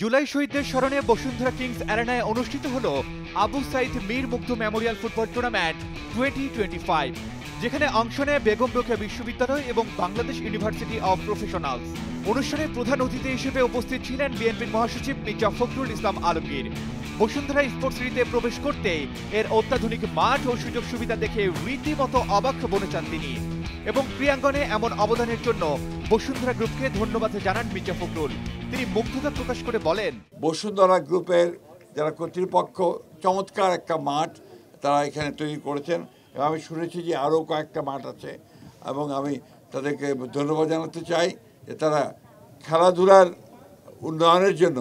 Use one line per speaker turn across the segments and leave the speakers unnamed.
জুলাই শহীদদের স্মরণে বসুন্ধরা কিংস অ্যারেনায় অনুষ্ঠিত হলো আবু সাইদ মীর মুগ্ধ মেমোরিয়াল ফুটবল টুর্নামেন্ট 2025, যেখানে অংশ নেয় বেগম রোকেয়া বিশ্ববিদ্যালয় এবং বাংলাদেশ ইউনিভার্সিটি অব প্রফেশনালস। অনুষ্ঠানে প্রধান অতিথি হিসেবে উপস্থিত ছিলেন বিএনপির মহাসচিব মির্জা ফখরুল ইসলাম আলমগীর। বসুন্ধরা স্পোর্টস সিটিতে প্রবেশ করতে এর অত্যাধুনিক মাঠ ও সুযোগ সুবিধা দেখে রীতিমতো অবাক বনে যান তিনি এবং ক্রীড়াঙ্গনে এমন অবদানের জন্য বসুন্ধরা গ্রুপকে ধন্যবাদ জানান মির্জা ফখরুল। তিনি মুগ্ধতা প্রকাশ করে বলেন,
বসুন্ধরা গ্রুপের যারা কর্তৃপক্ষ চমৎকার একটা মাঠ তারা এখানে তৈরি করেছেন এবং আমি শুনেছি যে আরও কয়েকটা মাঠ আছে এবং আমি তাদেরকে ধন্যবাদ জানাতে চাই যে তারা খেলাধুলার উন্নয়নের জন্য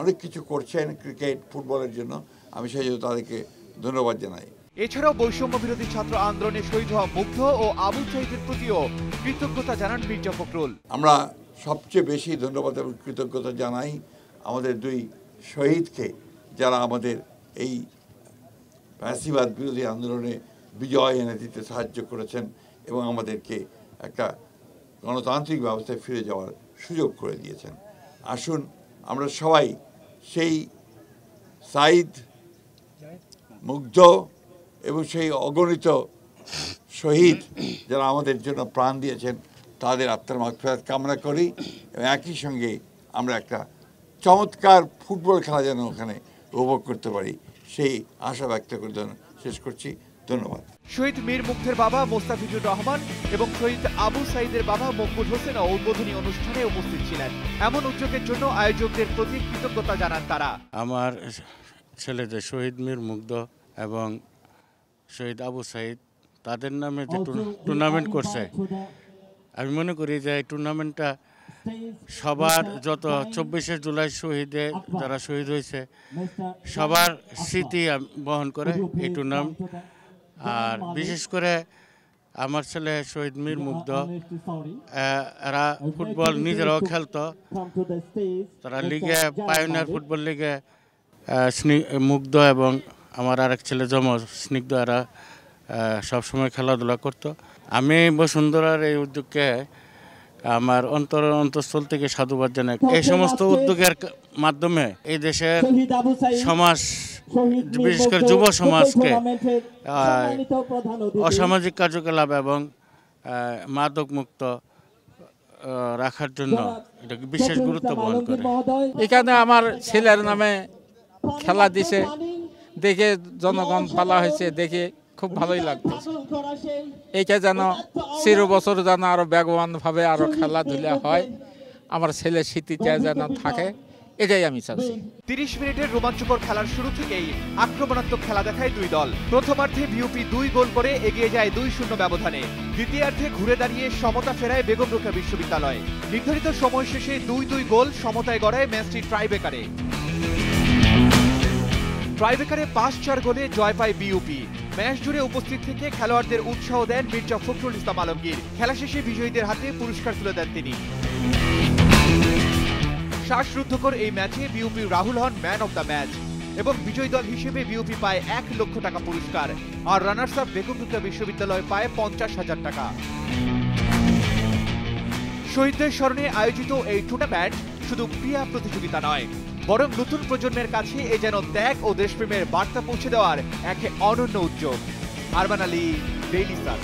অনেক কিছু করছেন, ক্রিকেট ফুটবলের জন্য। আমি সেই জন্য তাদেরকে ধন্যবাদ জানাই।
এছাড়াও বৈষম্য বিরোধী ছাত্র আন্দোলনে শহীদ হওয়া মুগ্ধ ও আবু সাইদের প্রতিও কৃতজ্ঞতা জানান মির্জা ফখরুল।
আমরা সবচেয়ে বেশি ধন্যবাদ এবং কৃতজ্ঞতা জানাই আমাদের দুই শহীদকে, যারা আমাদের এই ফ্যাসিবাদ বিরোধী আন্দোলনে বিজয় এনে দিতে সাহায্য করেছেন এবং আমাদেরকে একটা গণতান্ত্রিক ব্যবস্থায় ফিরে যাওয়ার সুযোগ করে দিয়েছেন। আসুন আমরা সবাই সেই সাইদ, মুগ্ধ এবং সেই অগণিত শহীদ যারা আমাদের জন্য প্রাণ দিয়েছেন তাদের আত্মার মাগফিরাত কামনা করি এবং একই সঙ্গে আমরা একটা চমৎকার ফুটবল খেলা যেন ওখানে উপভোগ করতে পারি সেই আশা ব্যক্ত করে শেষ করছি। ধন্যবাদ।
শহীদ মীর মুগ্ধের বাবা মোস্তাফিজুর রহমান এবং শহীদ আবু সাইদের বাবা মকবুল হোসেন উদ্বোধনী অনুষ্ঠানে উপস্থিত ছিলেন। এমন উদ্যোগের জন্য আয়োজকদের প্রতি কৃতজ্ঞতা জানান তারা।
আমার ছেলেদের শহীদ মীর মুগ্ধ এবং শহীদ আবু সাইদ তাদের নামে যে টুর্নামেন্ট করছে, আমি মনে করি যে এই টুর্নামেন্টটা সবার যত 24শে জুলাই শহীদে যারা শহীদ হয়েছে সবার স্মৃতি বহন করে এই টুর্নামেন্ট। আর বিশেষ করে আমার ছেলে শহীদ মীর মুগ্ধ, এরা ফুটবল নিজেরাও খেলতো, তারা লিগে পায়োনিয়ার ফুটবল লিগে মুগ্ধ এবং আমার আরেক ছেলে যমজ স্নিগ্ধ এরা সবসময় খেলাধুলা করতো। আমি বসুন্ধরার এই উদ্যোগকে আমার অন্তঃস্থল থেকে সাধুবাদ জানাই। এই সমস্ত উদ্যোগের মাধ্যমে এই দেশের সমাজ, বিশেষ করে যুব সমাজকে অসামাজিক কার্যকলাপ এবং মাদক মুক্ত রাখার জন্য এটা বিশেষ গুরুত্ব বহন করে।
এখানে আমার ছেলের নামে খেলা দিছে দেখে জনগণ পালা হয়েছে, দেখে খুব ভালোই লাগতেছে। এইটা যেন 13 বছর যেন আরো বেগবানভাবে আরো খেলাধুলা হয়, আমার ছেলের স্মৃতিটা যেন থাকে, এটাই আমি চাচ্ছি।
30 মিনিটের রোমাঞ্চকর খেলার শুরু থেকেই আক্রমণাত্মক খেলা দেখায় দুই দল। প্রথমার্ধে বিউপি 2 গোল করে এগিয়ে যায় 2-0 ব্যবধানে। দ্বিতীয়ার্ধে ঘুরে দাঁড়িয়ে সমতা ফেরায় বেগম রোকেয়া বিশ্ববিদ্যালয়। নির্ধারিত সময় শেষে 2-2 গোল সমতায় গড়ায় ম্যাচটি ট্রাইব্রেকারে। 5-4 গোলে জয় পায় বিউপি। ম্যাচ জুড়ে উপস্থিত থেকে খেলোয়াড়দের উৎসাহ দেন মির্জা ফখরুল ইসলাম আলমগীর। খেলা শেষে বিজয়ীদের হাতে পুরস্কার তুলে দেন তিনি। শ্বাসরুদ্ধকর এই ম্যাচে বিউপি রাহুল হন ম্যান অব দ্য ম্যাচ এবং বিজয়ী দল হিসেবে বিউপি পায় 1 লক্ষ টাকা পুরস্কার আর রানার্স আপ বেগম রোকেয়া বিশ্ববিদ্যালয় পায় 50,000 টাকা। শহীদদের স্মরণে আয়োজিত এই টুর্নামেন্ট শুধু ক্রীড়া প্রতিযোগিতা নয়, বরং নতুন প্রজন্মের কাছে এ যেন ত্যাগ ও দেশপ্রেমের বার্তা পৌঁছে দেওয়ার এক অনন্য উদ্যোগ। Arman Ali, daily star.